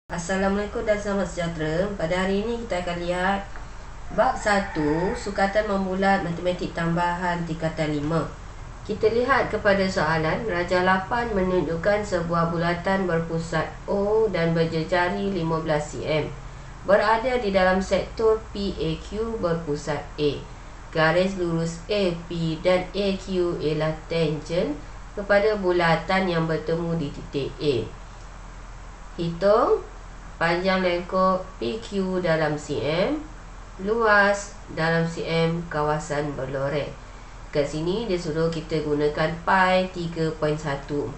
Assalamualaikum dan selamat sejahtera. Pada hari ini kita akan lihat bab 1 sukatan membulat matematik tambahan tingkatan 5. Kita lihat kepada soalan. Raja 8 menunjukkan sebuah bulatan berpusat O dan berjejari 15 cm berada di dalam sektor PAQ berpusat A. Garis lurus AP dan AQ ialah tangen kepada bulatan yang bertemu di titik A. Hitung panjang lengkuk PQ dalam cm, luas dalam cm kawasan berloreng. Kat sini dia suruh kita gunakan pi 3.142.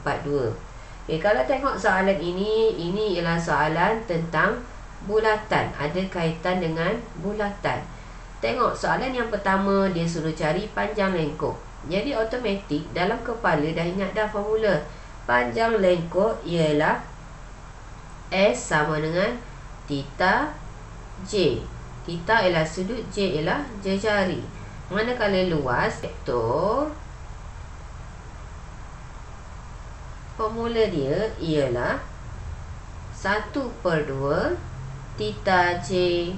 Kalau tengok soalan ini ialah soalan tentang bulatan, ada kaitan dengan bulatan. Tengok soalan yang pertama, dia suruh cari panjang lengkuk. Jadi automatik dalam kepala dah ingat dah formula. Panjang lengkuk ialah S sama dengan theta J. Theta ialah sudut, J ialah jejari. Manakala luas sektor, formula dia ialah 1/2 theta J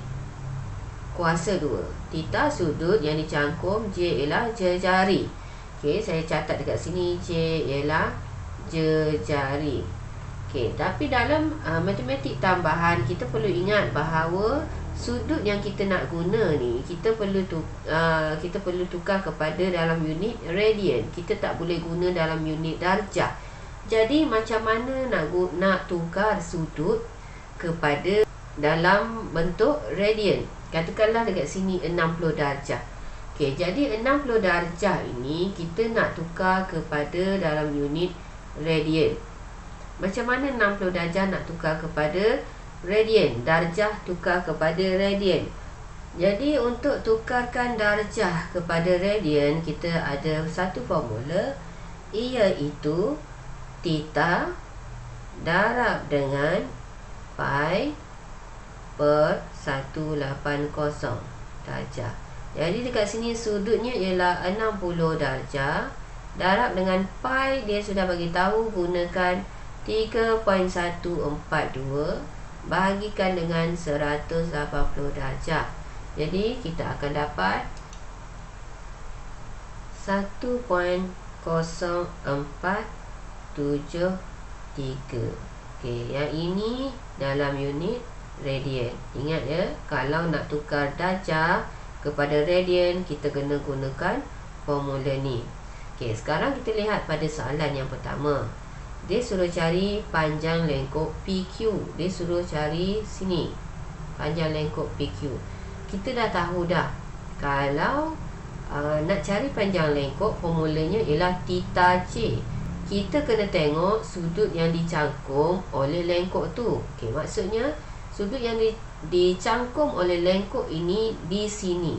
kuasa 2. Theta sudut yang dicangkum, J ialah jejari. Saya catat dekat sini, J ialah jejari. Tapi dalam matematik tambahan kita perlu ingat bahawa sudut yang kita nak guna ni kita perlu tukar kepada dalam unit radian. Kita tak boleh guna dalam unit darjah. Jadi macam mana nak tukar sudut kepada dalam bentuk radian? Katakanlah dekat sini 60 darjah. Jadi 60 darjah ini kita nak tukar kepada dalam unit radian. Macam mana 60 darjah nak tukar kepada radian? Darjah tukar kepada radian. Jadi untuk tukarkan darjah kepada radian, kita ada satu formula, iaitu theta darab dengan pi per 180 darjah. Jadi dekat sini sudutnya ialah 60 darjah. Darab dengan pi, dia sudah bagi tahu gunakan 3.142 bahagikan dengan 180 darjah. Jadi kita akan dapat 1.0473. Yang ini dalam unit radian. Ingat ya, kalau nak tukar darjah kepada radian, kita kena gunakan formula ni. Sekarang kita lihat pada soalan yang pertama. Dia suruh cari panjang lengkuk PQ. Dia suruh cari sini, panjang lengkuk PQ. Kita dah tahu dah, kalau nak cari panjang lengkuk, formulanya ialah theta J. Kita kena tengok sudut yang dicangkum oleh lengkuk tu. Maksudnya sudut yang dicangkum oleh lengkuk ini di sini,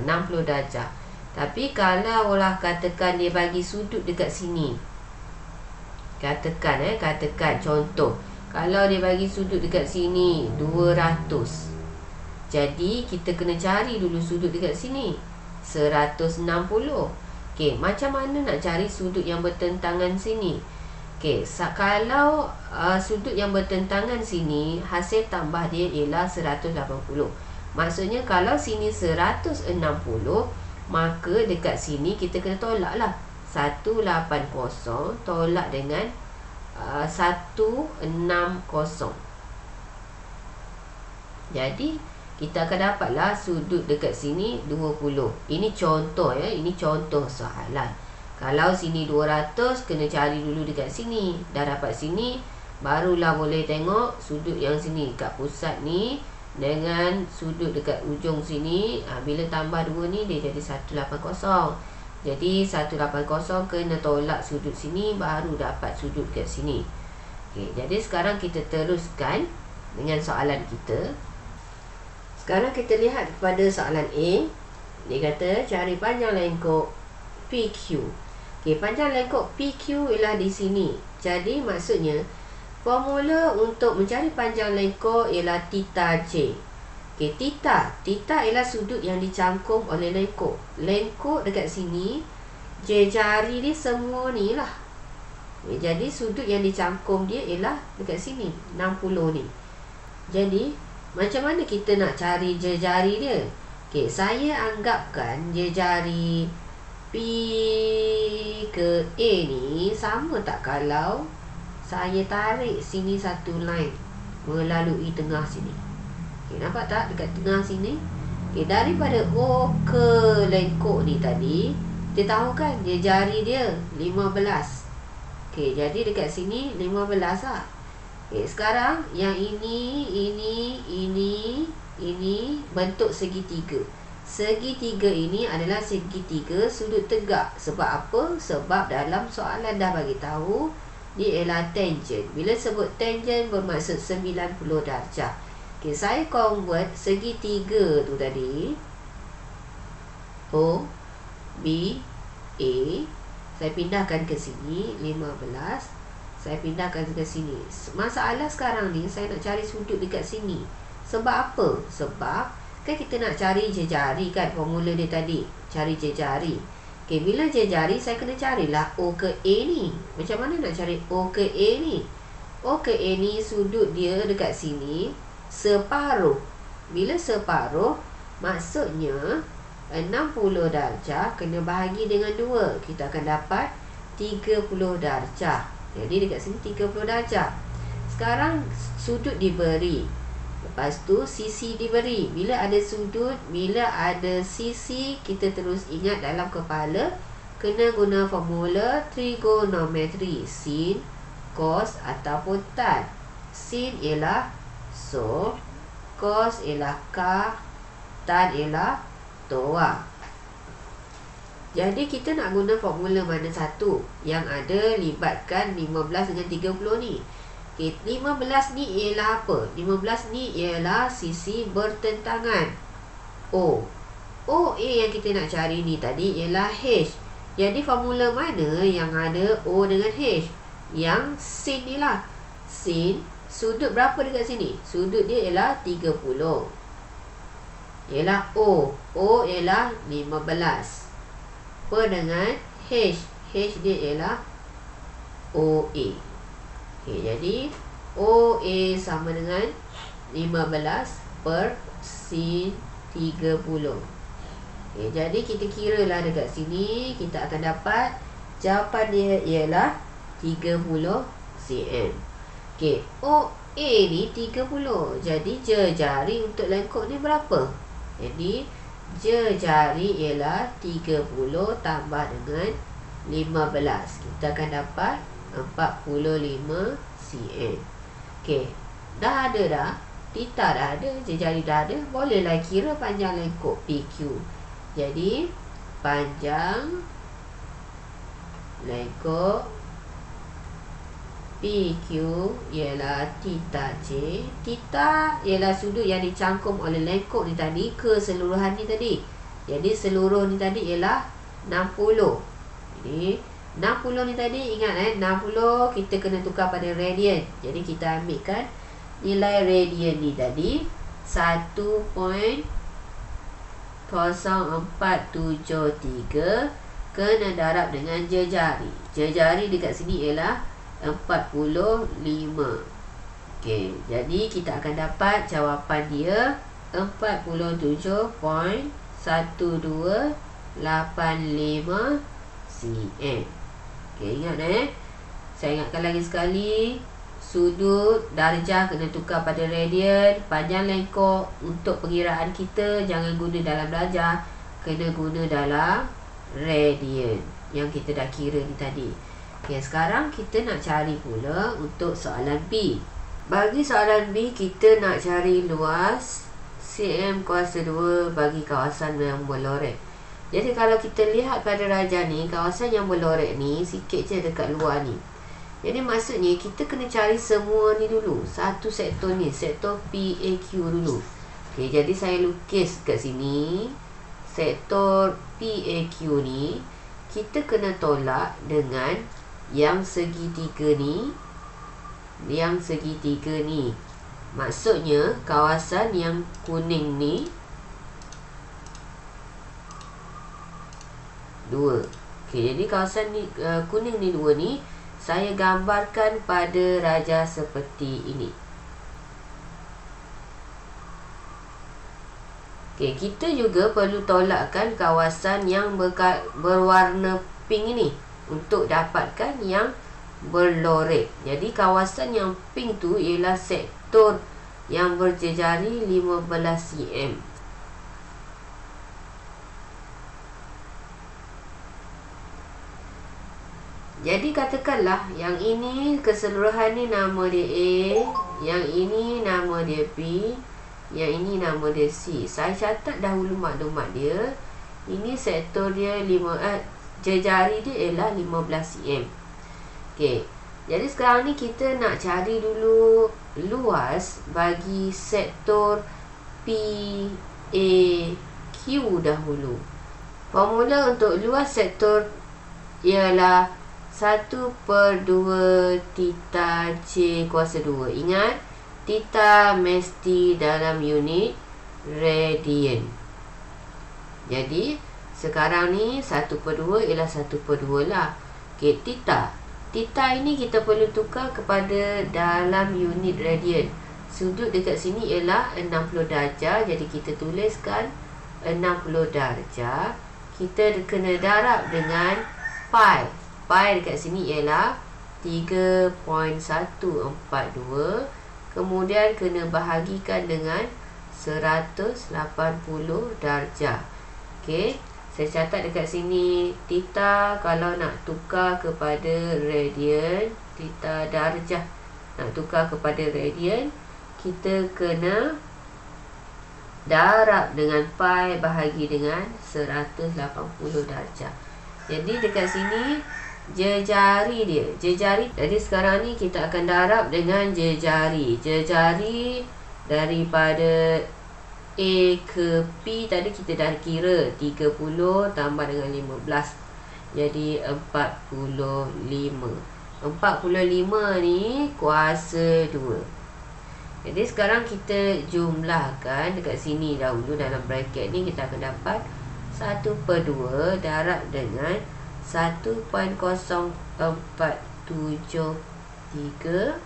60 darjah. Tapi kalau lah katakan dia bagi sudut dekat sini, katakan contoh, kalau dia bagi sudut dekat sini 200, jadi kita kena cari dulu sudut dekat sini 160. Macam mana nak cari sudut yang bertentangan sini? Kalau sudut yang bertentangan sini, hasil tambah dia ialah 180. Maksudnya kalau sini 160, maka dekat sini kita kena tolak lah. 180 tolak dengan 160. Jadi kita akan dapatlah sudut dekat sini 20. Ini contoh ya, ini contoh soalan. Kalau sini 200, kena cari dulu dekat sini. Dah dapat sini, barulah boleh tengok sudut yang sini kat pusat ni dengan sudut dekat ujung sini. Bila tambah 2 ni, dia jadi 180. Jadi 180 kena tolak sudut sini, baru dapat sudut kat sini. Jadi sekarang kita teruskan dengan soalan kita. Sekarang kita lihat kepada soalan A. Dia kata cari panjang lengkuk PQ. Panjang lengkuk PQ ialah di sini. Jadi maksudnya formula untuk mencari panjang lengkuk ialah theta J. Theta ialah sudut yang dicangkum oleh lengkuk. Lengkuk dekat sini, jejari dia semua ni lah. Jadi sudut yang dicangkum dia ialah dekat sini, 60 ni. Jadi macam mana kita nak cari jari dia? Saya anggapkan jari P ke A ni sama tak kalau saya tarik sini satu line melalui tengah sini. Nampak tak dekat tengah sini? Daripada O ke lengkok ni tadi, kita tahu kan jari dia 15. Jadi dekat sini 15 lah. Sekarang yang ini bentuk segitiga. Segitiga ini adalah segitiga sudut tegak. Sebab apa? Sebab dalam soalan dah bagi tahu dia ialah tangent. Bila sebut tangent bermaksud 90 darjah. Saya convert segitiga tu tadi, O, B, A, saya pindahkan ke sini 15. Saya pindahkan ke sini. Masalah sekarang ni saya nak cari sudut dekat sini. Sebab apa? Sebab kan kita nak cari jari kan, formula dia tadi, cari jari. Bila jari saya kena carilah O ke A ni. Macam mana nak cari O ke A ni? O ke A ni sudut dia dekat sini separuh. Bila separuh, maksudnya 60 darjah kena bahagi dengan 2. Kita akan dapat 30 darjah. Jadi dekat sini 30 darjah. Sekarang sudut diberi. Lepas tu sisi diberi. Bila ada sudut, bila ada sisi, kita terus ingat dalam kepala kena guna formula trigonometri. Sin, cos ataupun tan. Sin ialah so, cos ialah ka, tan ialah toa. Jadi kita nak guna formula mana satu? Yang ada libatkan 15 dengan 30 ni. 15 ni ialah apa? 15 ni ialah sisi bertentangan O. OA yang kita nak cari ni tadi ialah H. Jadi formula mana yang ada O dengan H? Yang sin ni lah. Sin, sudut berapa dekat sini? Sudut dia ialah 30. Ialah O. O ialah 15. Per dengan H. H dia ialah OA. Jadi OA sama dengan 15 per sin 30. Jadi kita kira lah dekat sini, kita akan dapat jawapan dia ialah 30 cm. OA ni 30. Jadi jari untuk lengkok ni berapa? Jadi jari ialah 30 tambah dengan 15. Kita akan dapat 45 cm. Dah ada dah. Theta dah ada, jari dah ada. Bolehlah kira panjang lengkok PQ. Jadi panjang lengkok PQ ialah theta J. Theta ialah sudut yang dicangkum oleh lengkok ni tadi, keseluruhan ni tadi. Jadi seluruh ni tadi ialah 60. Jadi 60 ni tadi, ingat 60 kita kena tukar pada radian. Jadi kita ambilkan nilai radian ni tadi 1.0473 kena darab dengan jari. Jari dekat sini ialah 45. Jadi kita akan dapat jawapan dia 47.1285 cm. Ingat saya ingatkan lagi sekali, sudut darjah kena tukar pada radian. Panjang lengkok untuk pengiraan kita jangan guna dalam darjah, kena guna dalam radian yang kita dah kira ni tadi. Sekarang kita nak cari pula untuk soalan B. Bagi soalan B, kita nak cari luas cm kuasa 2 bagi kawasan yang berlorek. Jadi kalau kita lihat pada rajah ni, kawasan yang berlorek ni sikit je dekat luar ni. Jadi maksudnya kita kena cari semua ni dulu. Satu sektor ni, sektor PAQ dulu. Jadi saya lukis kat sini. Sektor PAQ ni kita kena tolak dengan yang segitiga ni. Yang segitiga ni. Maksudnya kawasan yang kuning ni 2. Jadi kawasan ni kuning ni 2 ni saya gambarkan pada raja seperti ini. Okey, kita juga perlu tolakkan kawasan yang berwarna pink ini untuk dapatkan yang berlorek. Jadi kawasan yang pink tu ialah sektor yang berjejari 15 cm. Jadi katakanlah yang ini keseluruhan ni nama dia A, yang ini nama dia B, yang ini nama dia C. Saya catat dahulu maklumat dia. Ini sektor dia jejari dia ialah 15 cm. Okey. Jadi sekarang ni kita nak cari dulu luas bagi sektor PAQ dahulu. Formula untuk luas sektor ialah 1/2 theta C kuasa 2. Ingat, theta mesti dalam unit radian. Jadi sekarang ni 1/2 ialah 1/2 lah. Okey, theta ini kita perlu tukar kepada dalam unit radian. Sudut dekat sini ialah 60 darjah. Jadi kita tuliskan 60 darjah. Kita kena darab dengan pi. Pi dekat sini ialah 3.142. Kemudian kena bahagikan dengan 180 darjah. Okey, saya catat dekat sini theta kalau nak tukar kepada radian, theta darjah nak tukar kepada radian, kita kena darab dengan pi bahagi dengan 180 darjah. Jadi dekat sini jejari dia, jejari. Jadi sekarang ni kita akan darab dengan jejari. Jejari daripada A ke P tadi kita dah kira 30 tambah dengan 15. Jadi 45. 45 ni kuasa 2. Jadi sekarang kita jumlahkan dekat sini dahulu dalam bracket ni, kita akan dapat 1/2 darab dengan 1.0473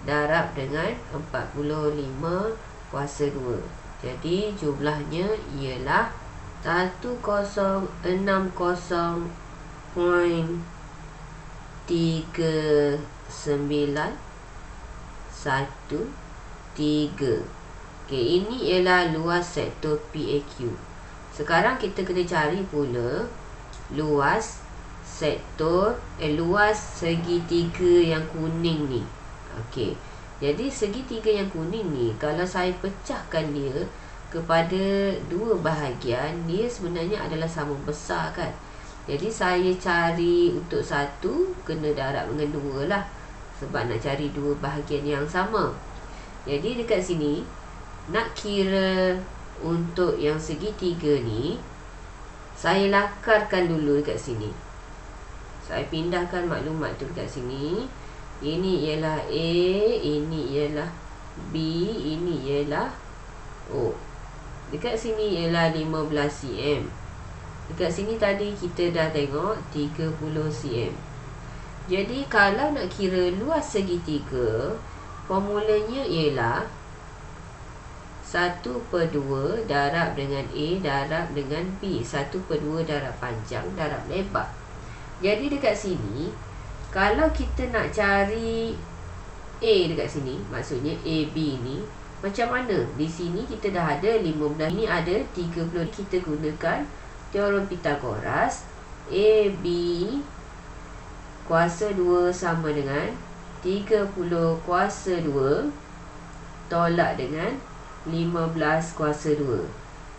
darab dengan 45 kuasa 2. Jadi jumlahnya ialah 1060.3913. Okey, ini ialah luas sektor PAQ. Sekarang kita kena cari pula luas sektor luas segitiga yang kuning ni. Okey. Jadi segitiga yang kuning ni kalau saya pecahkan dia kepada dua bahagian, dia sebenarnya adalah sama besar kan. Jadi saya cari untuk satu kena darab dengan 2 lah, sebab nak cari dua bahagian yang sama. Jadi dekat sini nak kira untuk yang segitiga ni, saya lakarkan dulu dekat sini. Saya pindahkan maklumat tu dekat sini. Ini ialah A, ini ialah B, ini ialah O. Dekat sini ialah 15 cm. Dekat sini tadi kita dah tengok 30 cm. Jadi kalau nak kira luas segitiga, formulanya ialah 1/2 darab dengan A darab dengan B. 1/2 darab panjang darab lebar. Jadi dekat sini, kalau kita nak cari A dekat sini, maksudnya AB ni, macam mana? Di sini kita dah ada 15, ini ada 30. Kita gunakan teorem Pythagoras. AB kuasa 2 sama dengan 30 kuasa 2 tolak dengan 15 kuasa 2.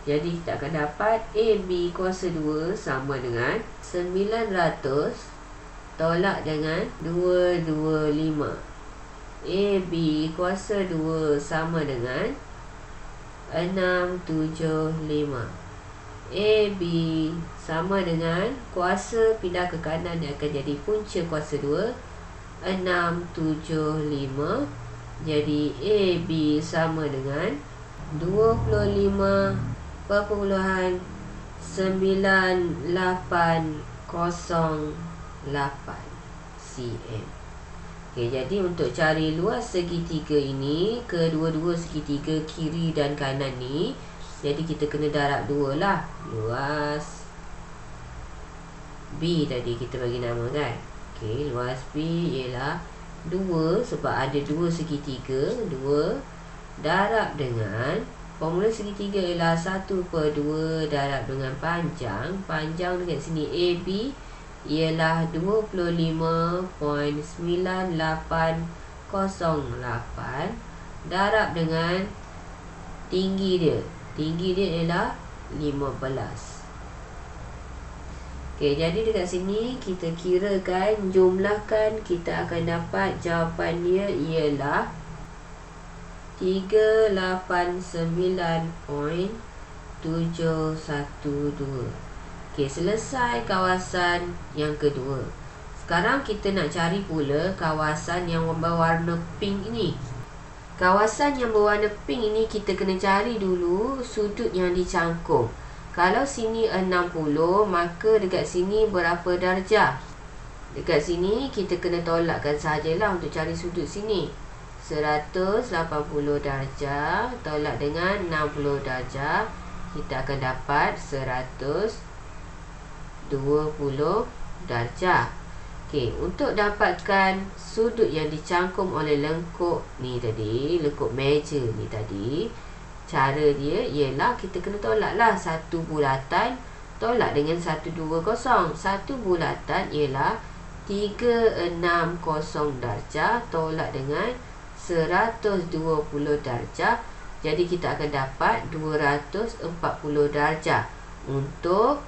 Jadi kita akan dapat AB kuasa 2 sama dengan 900 tolak dengan 225. AB kuasa 2 sama dengan 675. AB sama dengan kuasa pindah ke kanan, dia akan jadi punca kuasa 2, 675. Jadi AB sama dengan 25.9808 cm. Okey, jadi untuk cari luas segitiga ini, kedua-dua segitiga kiri dan kanan ni, jadi kita kena darab 2 lah. Luas B tadi kita bagi nama kan. Okey, luas B ialah 2 sebab ada 2 segitiga. 2 darab dengan formula segitiga ialah 1/2 darab dengan panjang. Panjang dekat sini AB ialah 25.9808 darab dengan tinggi dia. Tinggi dia ialah 15. Okey, jadi dekat sini kita kirakan, jumlahkan, kita akan dapat jawapan dia ialah 389.712. Okey, selesai kawasan yang kedua. Sekarang kita nak cari pula kawasan yang berwarna pink ini. Kawasan yang berwarna pink ini kita kena cari dulu sudut yang dicangkum. Kalau sini 60, maka dekat sini berapa darjah? Dekat sini kita kena tolakkan sajalah untuk cari sudut sini. 180 darjah tolak dengan 60 darjah, kita akan dapat 120 darjah. Okey, untuk dapatkan sudut yang dicangkum oleh lengkuk ni tadi, lengkuk meja ni tadi, cara dia ialah kita kena tolaklah satu bulatan tolak dengan 120. Satu bulatan ialah 360 darjah tolak dengan 120 darjah. Jadi kita akan dapat 240 darjah untuk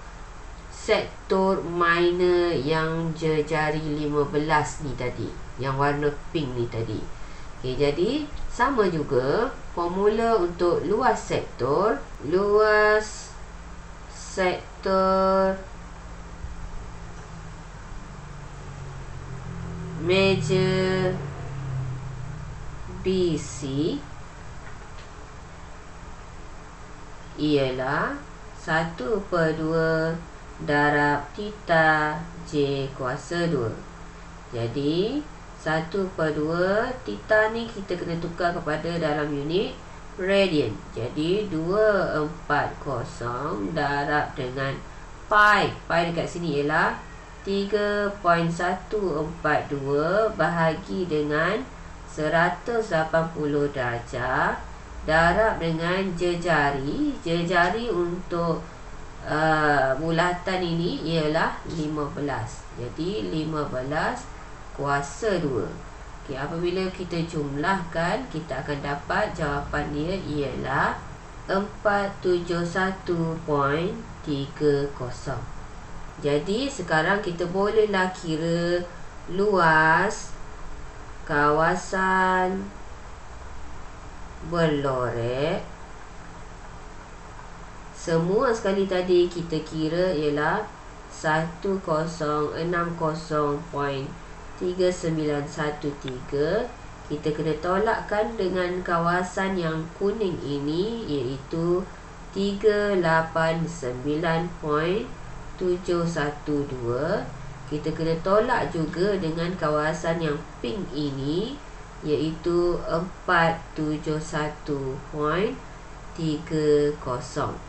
sektor minor yang jejari 15 ni tadi, yang warna pink ni tadi. Okey, jadi sama juga formula untuk luas sektor. Luas sektor meja BC ialah 1/2 darab theta J kuasa 2. Jadi 1/2 theta ni kita kena tukar kepada dalam unit radian. Jadi 240 darab dengan pi. Pi dekat sini ialah 3.142 bahagi dengan 180 darjah darab dengan jejari. Jejari untuk bulatan ini ialah 15. Jadi 15 kuasa 2. Okey, apabila kita jumlahkan, kita akan dapat jawapan dia ialah 471.30. Jadi sekarang kita bolehlah kira luas kawasan berlorek. Semua sekali tadi kita kira ialah 1060.3913. Kita kena tolakkan dengan kawasan yang kuning ini, iaitu 389.712. Kita kena tolak juga dengan kawasan yang pink ini, iaitu 471.30.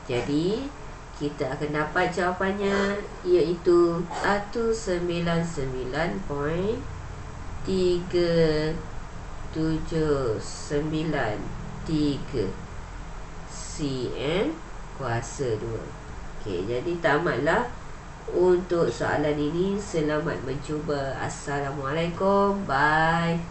Jadi kita akan dapat jawapannya iaitu 199.379 cm kuasa 2. Okey, jadi tamatlah untuk soalan ini. Selamat mencuba. Assalamualaikum. Bye.